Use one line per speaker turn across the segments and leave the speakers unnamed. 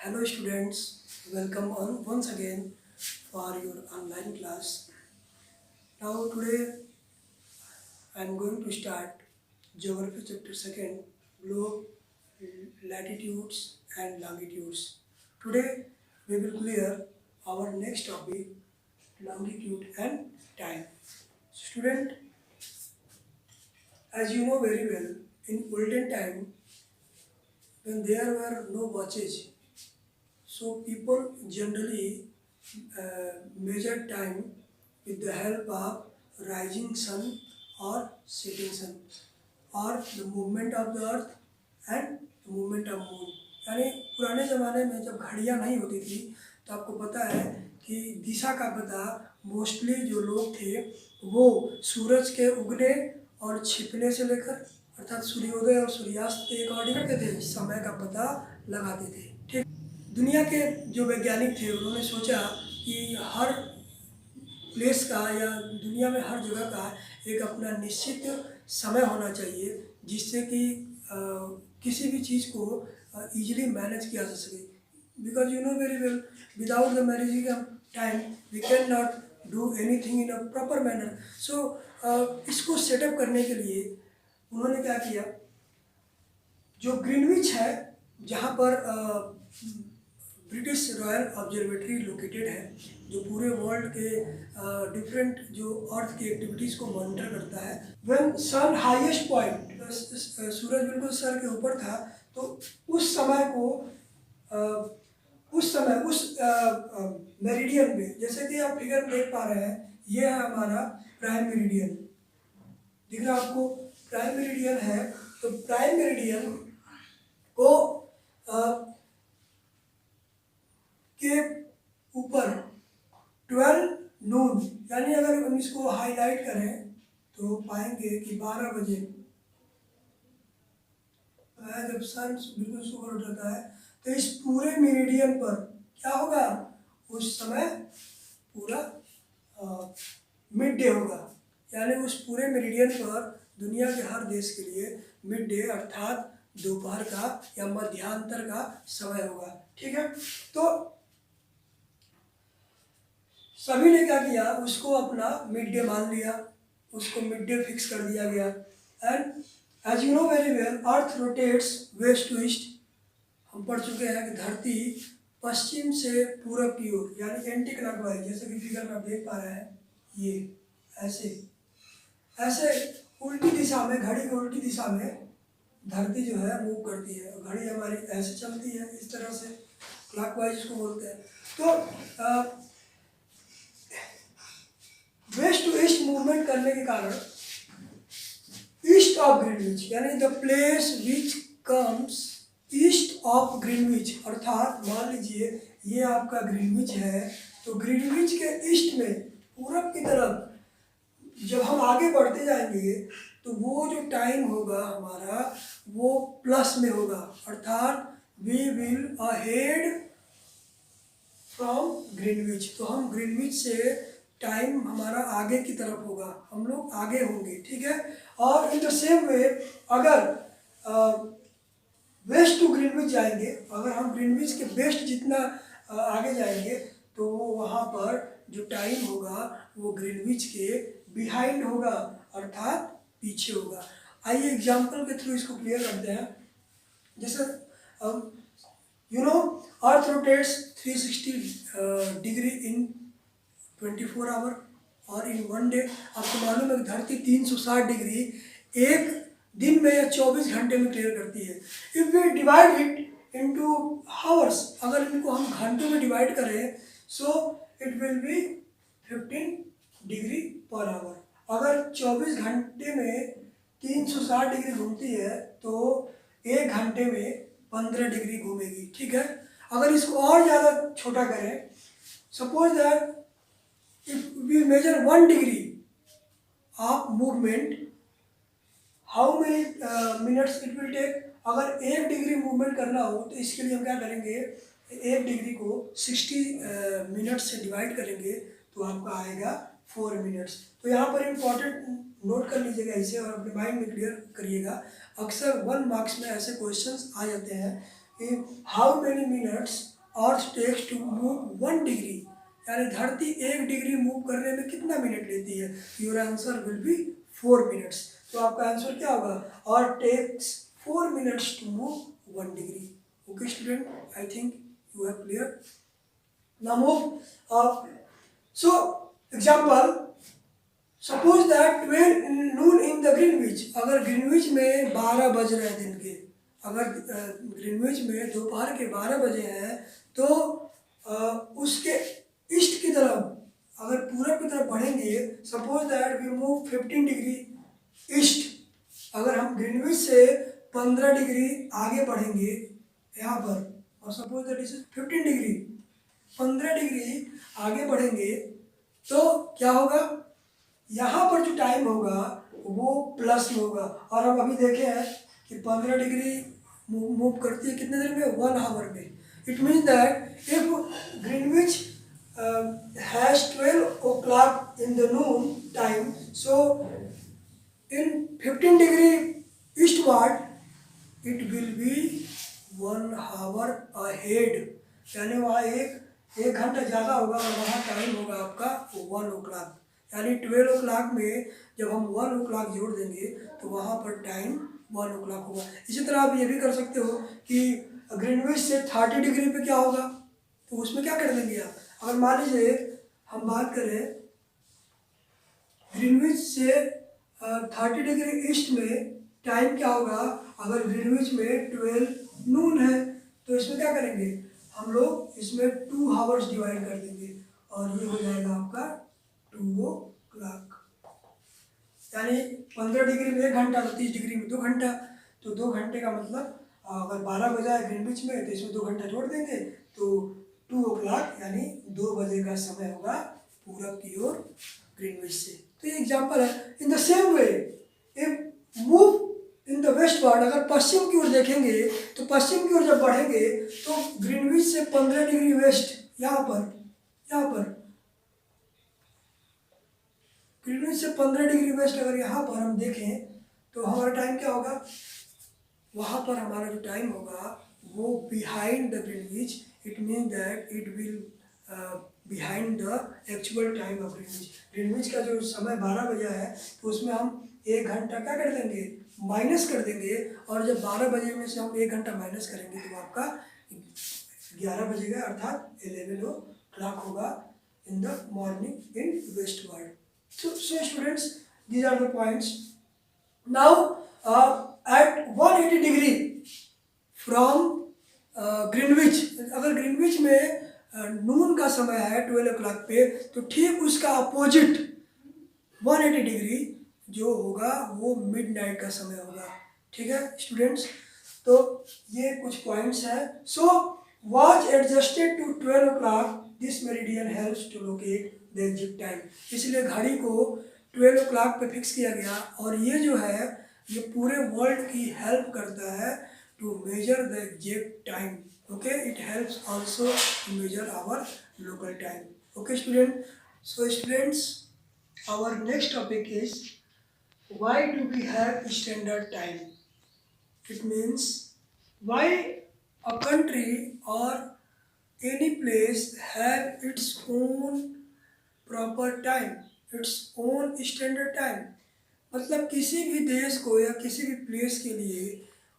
Hello students, welcome on once again for your online class. Now today I am going to start Geography chapter 2nd, Globe, Latitudes and Longitudes. Today we will clear our next topic, longitude and time. Student, as you know very well, in olden time when there were no watches, so people generally measure time with the help of rising sun or setting sun or the movement of the earth and the movement of moon. यानी पुराने ज़माने में जब घड़ियाँ नहीं होती थी तो आपको पता है कि दिशा का पता मोस्टली जो लोग थे वो सूरज के उगने और छिपने से लेकर अर्थात सूर्योदय और सूर्यास्त के अकॉर्डिंग करते थे, समय का पता लगाते थे। ठीक, दुनिया के जो वैज्ञानिक थे उन्होंने सोचा कि हर प्लेस का या दुनिया में हर जगह का एक अपना निश्चित समय होना चाहिए जिससे कि किसी भी चीज़ को इजीली मैनेज किया जा सके। Because you know very well without the managing time we can not do anything in a proper manner. So इसको सेटअप करने के लिए उन्होंने क्या किया, जो ग्रीनविच है जहाँ पर ब्रिटिश रॉयल ऑब्जर्वेटरी लोकेटेड है, जो पूरे वर्ल्ड के डिफरेंट जो अर्थ की एक्टिविटीज़ को मॉनिटर करता है। व्हेन सन हाईएस्ट पॉइंट, सूरज बिल्कुल सर के ऊपर था, तो उस समय को उस मेरिडियन में, जैसे कि आप फिगर देख पा रहे हैं, ये है हमारा प्राइम मेरिडियन, दिख रहा है आपको? प्राइम मेरिडियन है, तो प्राइम मेरिडियन को के ऊपर 12 नून, यानी अगर हम इसको हाईलाइट करें तो पाएंगे कि 12 बजे जब सन बिल्कुल सुबह उठ जाता है तो इस पूरे मेरिडियन पर क्या होगा, उस समय पूरा मिड डे होगा। यानी उस पूरे मेरिडियन पर दुनिया के हर देश के लिए मिड डे अर्थात दोपहर का या मध्यांतर का समय होगा। ठीक है, तो सभी ने क्या किया, उसको अपना मिड डे मान लिया, उसको मिड डे फिक्स कर दिया गया। And as you know very well earth rotates west to east. हम पढ़ चुके हैं कि धरती पश्चिम से पूरब की ओर यानी एंटी क्लॉकवाइज, जैसे कि फिगर में आप देख पा रहे हैं, ये ऐसे ऐसे उल्टी दिशा में, घड़ी की उल्टी दिशा में धरती जो है मूव करती है। घड़ी हमारी ऐसे चलती है, इस तरह से क्लॉकवाइज इसको बोलते हैं। तो वेस्ट टू ईस्ट मूवमेंट करने के कारण ईस्ट ऑफ ग्रीनविच, यानी the place which comes east of Greenwich, अर्थात मान लीजिए ये आपका ग्रीनविच है, तो ग्रीनविच के ईस्ट में पूरब की तरफ जब हम आगे बढ़ते जाएंगे तो वो जो टाइम होगा हमारा वो प्लस में होगा, अर्थात we will ahead from Greenwich. तो हम ग्रीनविच से टाइम हमारा आगे की तरफ होगा, हम लोग आगे होंगे। ठीक है, और इन द सेम वे अगर वेस्ट टू ग्रीनविच जाएंगे, अगर हम ग्रीनविच के वेस्ट जितना आगे जाएंगे तो वहाँ पर जो टाइम होगा वो ग्रीनविच के बिहाइंड होगा, अर्थात पीछे होगा। आइए एग्जाम्पल के थ्रू इसको क्लियर करते हैं। जैसे you know earth rotates 360 degree in 24 hour और इन वन डे। आपको मालूम है कि धरती 360 डिग्री एक दिन में या 24 घंटे में क्लियर करती है। If we divide it into hours, अगर इनको हम घंटों में डिवाइड करें so it will be 15 degree per hour. अगर 24 घंटे में 360 डिग्री घूमती है तो एक घंटे में 15 डिग्री घूमेगी। ठीक है, अगर इसको और ज़्यादा छोटा करें, suppose that if we measure 1 degree of movement, how many minutes it will take? अगर 1 डिग्री मूवमेंट करना हो तो इसके लिए हम क्या करेंगे, 1 डिग्री को 60 मिनट से डिवाइड करेंगे तो आपका आएगा 4 मिनट्स। तो यहाँ पर इम्पॉर्टेंट नोट कर लीजिएगा इसे और अपने माइंड में क्लियर करिएगा। अक्सर 1 मार्क्स में ऐसे क्वेश्चंस आ जाते हैं कि how many minutes earth takes to move 1 degree, यानी धरती 1 डिग्री मूव करने में कितना मिनट लेती है? Your answer will be 4 minutes. तो आपका आंसर क्या होगा? Earth takes 4 minutes to move 1 degree. Okay student, I think you have clear. Now move up. So example, suppose that 12 noon in the Greenwich, अगर Greenwich में 12 बज रहे हैं दिन के, अगर ग्रीनविच में दोपहर के 12 बजे हैं, तो उसके ईस्ट की तरफ अगर पूरब की तरफ बढ़ेंगे, suppose that we move 15 degree east, अगर हम ग्रीनविच से 15 डिग्री आगे बढ़ेंगे यहाँ पर, और suppose that is 15 degree, 15 degree आगे बढ़ेंगे, तो क्या होगा? यहाँ पर जो टाइम होगा वो प्लस में होगा। और हम अभी देखे हैं कि 15 डिग्री मूव करती है कितने देर में? 1 आवर में। It means that if Greenwich has 12 o'clock in the noon time, so in 15 degree eastward it will be 1 hour ahead, यानी वहाँ एक घंटा ज़्यादा होगा और वहाँ टाइम होगा आपका 1 o'clock, यानी 12 o'clock में जब हम 1 o'clock जोड़ देंगे तो वहाँ पर टाइम 1 o'clock होगा। इसी तरह आप ये भी कर सकते हो कि ग्रीनविच से 30 डिग्री पे क्या होगा, तो उसमें क्या कर देंगे आप? अगर मान लीजिए हम बात करें ग्रीनविच से 30 डिग्री ईस्ट में टाइम क्या होगा, अगर ग्रीनविच में 12 नून है, तो इसमें क्या करेंगे हम लोग? इसमें 2 आवर्स डिवाइड कर देंगे और ये हो जाएगा आपका 2 o'clock, यानी 15 डिग्री में 1 घंटा, तो 30 डिग्री में 2 घंटा, तो 2 घंटे का मतलब अगर 12 बजा है ग्रीनविच में तो इसमें 2 घंटा जोड़ देंगे तो 2 o'clock यानी 2 बजे का समय होगा पूरब की ओर ग्रीनविच से। तो ये एग्जाम्पल है। In the same way if move in the west word, अगर पश्चिम की ओर देखेंगे तो पश्चिम की ओर जब बढ़ेंगे तो ग्रीनविच से 15 डिग्री वेस्ट, यहाँ पर ग्रीनविच से 15 डिग्री वेस्ट अगर यहाँ पर हम देखें तो हमारा टाइम क्या होगा? वहाँ पर हमारा जो टाइम होगा वो behind the Greenwich, it mean that it will behind the actual time of Greenwich. Greenwich का जो समय 12 बजे है तो उसमें हम 1 घंटा क्या कर देंगे? माइनस कर देंगे, और जब 12 बजे में से हम 1 घंटा माइनस करेंगे तो आपका 11 बजेगा, अर्थात 11 o'clock होगा in the morning in west world. So students, these are the points. Now at 180 degree from Greenwich, अगर ग्रीनविच में नून का समय है 12 o'clock पे, तो ठीक उसका अपोजिट 180 डिग्री जो होगा वो मिडनाइट का समय होगा। ठीक है स्टूडेंट्स, तो ये कुछ पॉइंट्स हैं। So watch adjusted to 12 o'clock, this meridian helps to locate the exact time, इसलिए घड़ी को 12 o'clock पे फिक्स किया गया, और ये जो है ये पूरे वर्ल्ड की हेल्प करता है to measure the exact time. Okay, it helps also to measure our local time. Okay student, so students, our next topic is why do we have standard time? It means why a country or any place have its own proper time, its own standard time। मतलब किसी भी देश को या किसी भी place के लिए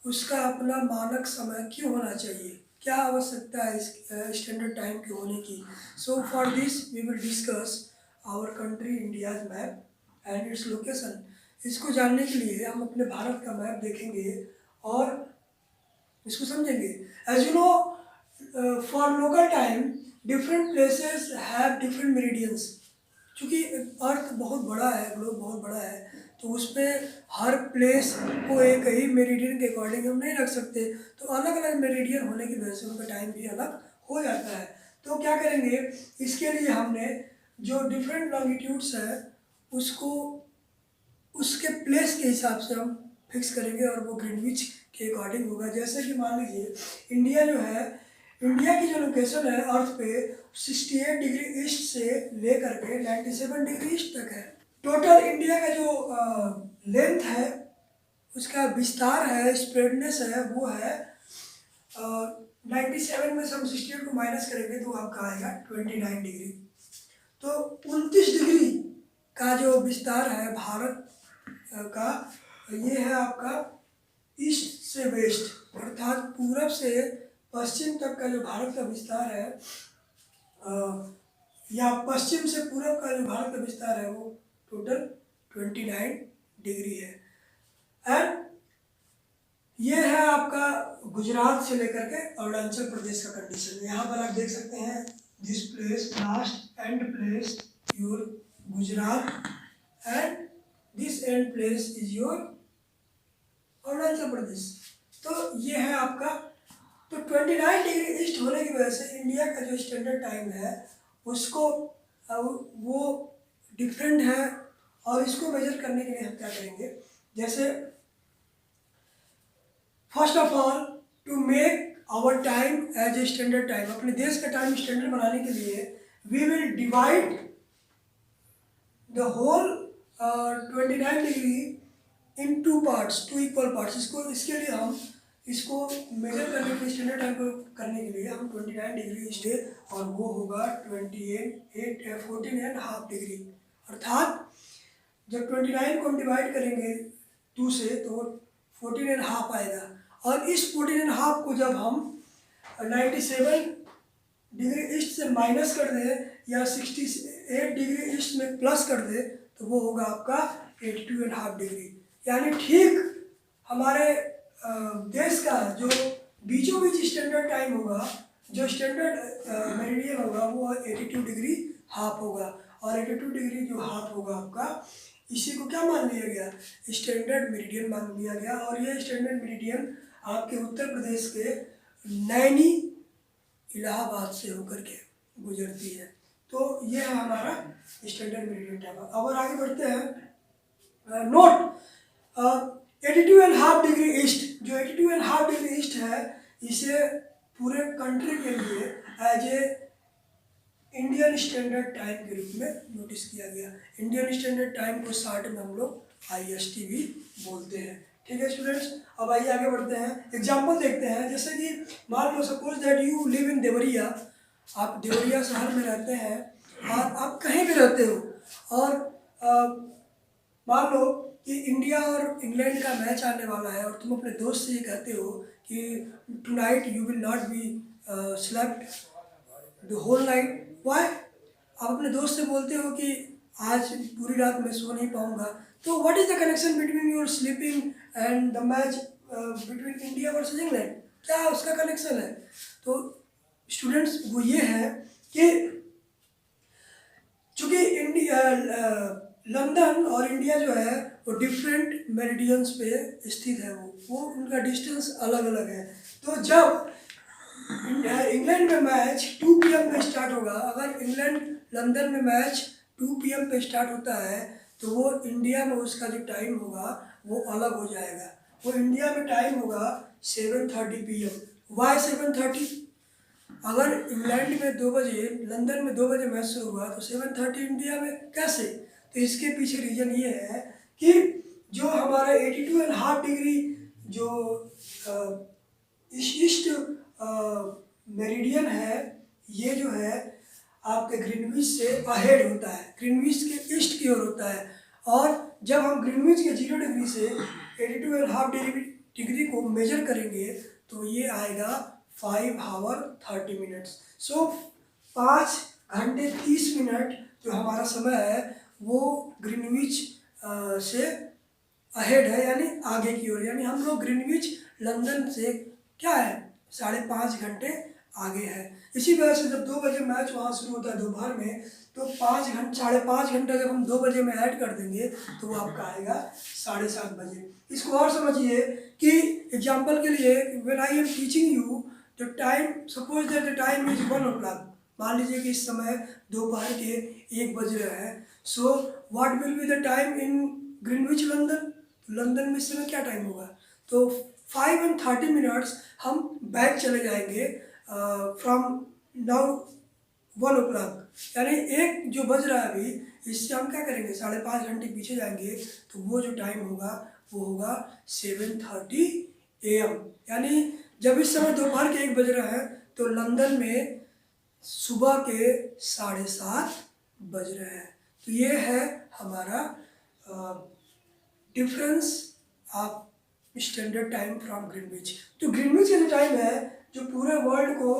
उसका अपना मानक समय क्यों होना चाहिए, क्या आवश्यकता है इस स्टैंडर्ड टाइम के होने की। So for this we will discuss our country India's map and its location. इसको जानने के लिए हम अपने भारत का मैप देखेंगे और इसको समझेंगे। As you know, for local time different places have different meridians. चूँकि अर्थ बहुत बड़ा है, ग्लोब बहुत बड़ा है, तो उस पर हर प्लेस को एक ही मेरिडियन के अकॉर्डिंग हम नहीं रख सकते, तो अलग अलग मेरिडियन होने की वजह से उनका टाइम भी अलग हो जाता है। तो क्या करेंगे, इसके लिए हमने जो डिफरेंट लॉन्गिट्यूड्स है उसको उसके प्लेस के हिसाब से हम फिक्स करेंगे और वो ग्रीनविच के अकॉर्डिंग होगा। जैसे कि मान लीजिए इंडिया जो है, इंडिया की जो लोकेशन है अर्थ पे 68 डिग्री ईस्ट से लेकर के 97 डिग्री ईस्ट तक है। टोटल इंडिया का जो लेंथ है, उसका विस्तार है, स्प्रेडनेस है, वो है 97 में से हम 68 को माइनस करेंगे तो आपका आएगा 29 डिग्री। तो 29 डिग्री का जो विस्तार है भारत का, ये है आपका ईस्ट से वेस्ट, अर्थात पूरब से पश्चिम तक का जो भारत का विस्तार है, या पश्चिम से पूरब का जो भारत का विस्तार है, वो टोटल 29 डिग्री है। एंड ये है आपका गुजरात से लेकर के अरुणाचल प्रदेश का कंडीशन। यहाँ पर आप देख सकते हैं, this place last and place your Gujarat and this and place is your Arunachal Pradesh. तो ये है आपका, तो 29 डिग्री ईस्ट होने की वजह से इंडिया का जो स्टैंडर्ड टाइम है उसको वो डिफरेंट है। और इसको मेजर करने के लिए हम क्या करेंगे, जैसे first of all to make our time as a standard time, अपने देश का टाइम स्टैंडर्ड बनाने के लिए we will divide the whole 29 degree in two parts, two equal parts. इसके लिए हम इसको मेजर करने के लिए, स्टैंडर्ड टाइम को करने के लिए हम 29 डिग्री स्टे, और वो होगा 14.5 डिग्री। अर्थात जब 29 को हम डिवाइड करेंगे 2 से तो 14.5 आएगा। और इस 14.5 को जब हम 97 डिग्री ईस्ट से माइनस कर दें या 68 डिग्री ईस्ट में प्लस कर दें तो वो होगा आपका 82.5 डिग्री। यानी ठीक हमारे देश का जो बीचों बीच स्टैंडर्ड टाइम होगा, जो स्टैंडर्ड मेरिडियन होगा, वो 82 डिग्री हाफ होगा। और 82 डिग्री जो हाफ होगा आपका, इसी को क्या मान लिया गया, स्टैंडर्ड मेरिडियन मान लिया गया। और ये स्टैंडर्ड मेरिडियन आपके उत्तर प्रदेश के नैनी इलाहाबाद से होकर के गुजरती है। तो ये है हमारा स्टैंडर्ड मेरिडियन टाइम। अब और आगे बढ़ते हैं। नोट 82.5 डिग्री ईस्ट, जो 82.5 डिग्री ईस्ट है, इसे पूरे कंट्री के लिए as a Indian standard time के रूप में नोटिस किया गया। इंडियन स्टैंडर्ड टाइम को शॉर्ट में हम लोग IST भी बोलते हैं। ठीक है स्टूडेंट्स, अब आइए आगे बढ़ते हैं, एग्जाम्पल देखते हैं। जैसे कि मान लो suppose that you live in Deoria, आप देवरिया शहर में रहते हैं और आप कहीं भी रहते हो, और मान लो कि इंडिया और इंग्लैंड का मैच आने वाला है और तुम अपने दोस्त से ये कहते हो कि tonight you will not be slept the whole night. Why? आप अपने दोस्त से बोलते हो कि आज पूरी रात मैं सो नहीं पाऊंगा। तो what is the connection between your sleeping and the match between India versus England? क्या उसका कनेक्शन है? तो स्टूडेंट्स वो ये है कि चूँकि इंडिया लंदन और इंडिया जो है वो डिफरेंट मेरिडियंस पे स्थित है, वो उनका डिस्टेंस अलग अलग है। तो जब इंग्लैंड में मैच 2 PM पे स्टार्ट होगा, अगर इंग्लैंड लंदन में मैच 2 PM पे स्टार्ट होता है तो वो इंडिया में उसका जो टाइम होगा वो अलग हो जाएगा। वो इंडिया में टाइम होगा 7:30 PM। वाई 7:30? अगर इंग्लैंड में 2 बजे, लंदन में 2 बजे मैच शुरू हुआ तो 7:30 इंडिया में कैसे? तो इसके पीछे रीज़न ये है कि जो हमारा 82.5 डिग्री जो ईस्ट मेरिडियन है, ये जो है आपके ग्रीनविच से अहेड होता है, ग्रीनविच के ईस्ट की ओर होता है। और जब हम ग्रीनविच के 0 डिग्री से 82.5 डिग्री को मेजर करेंगे तो ये आएगा 5 आवर 30 मिनट्स। सो 5 घंटे 30 मिनट जो हमारा समय है वो ग्रीनविच से अहेड है, यानी आगे की ओर। यानी हम लोग ग्रीनविच लंदन से क्या है 5.5 घंटे आगे है। इसी वजह से जब 2 बजे मैच वहाँ शुरू होता है दोपहर में, तो 5.5 घंटा जब हम 2 बजे में ऐड कर देंगे तो वो आपका आएगा 7:30 बजे। इसको और समझिए कि एग्जाम्पल के लिए, when I am teaching you the time, suppose that the time is 1 o'clock, मान लीजिए कि इस समय दोपहर के 1 बज रहे हैं। So what will be the time in Greenwich London? London में इस समय क्या टाइम होगा? तो 5:30 मिनट्स हम बैक चले जाएंगे फ्रॉम नाउ 1 o'clock, यानी 1 जो बज रहा है अभी, इससे हम क्या करेंगे 5.5 घंटे पीछे जाएंगे तो वो जो टाइम होगा वो होगा 7:30 AM। यानी जब इस समय दोपहर के 1 बज रहे हैं तो लंदन में सुबह के 7:30 बज रहे हैं। तो ये है हमारा difference of standard time from Greenwich. तो ग्रीनविच का जो टाइम है जो पूरे वर्ल्ड को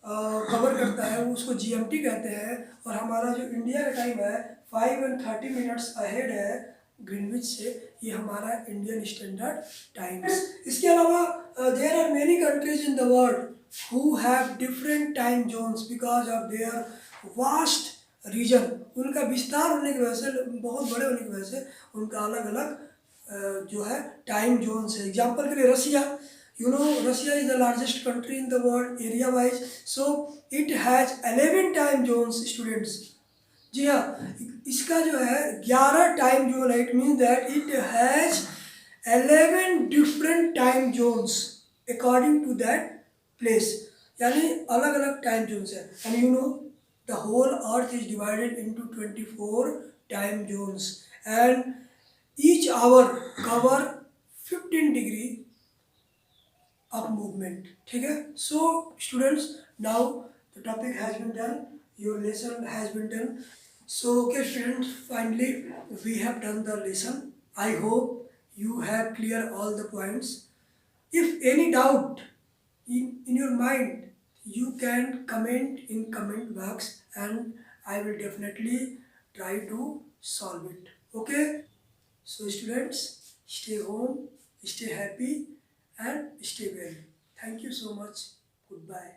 कवर करता है वो उसको जीएमटी कहते हैं, और हमारा जो इंडिया का टाइम है 5:30 अहेड है ग्रीनविच से, ये हमारा इंडियन स्टैंडर्ड टाइम है। इसके अलावा there are many countries in the world who have different time zones because of their vast region. उनका विस्तार होने की वजह से, बहुत बड़े होने की वजह से उनका अलग अलग जो है टाइम जोन्स है। एग्जाम्पल के लिए रसिया, you know Russia is the largest country in the world area wise, so it has 11 time zones students। जी हाँ, इसका जो है 11 टाइम जोन है। It means that it has 11 different time zones according to that place, यानी अलग अलग time zones है। And you know the whole earth is divided into 24 time zones and each hour cover 15 degree of movement। ठीक है। So students, now the topic has been done, your lesson has been done। So okay students, finally we have done the lesson। I hope you have clear all the points। If any doubt in your mind, you can comment in comment box and I will definitely try to solve it। Okay, so students, stay home, stay happy and stay well। Thank you so much। Goodbye।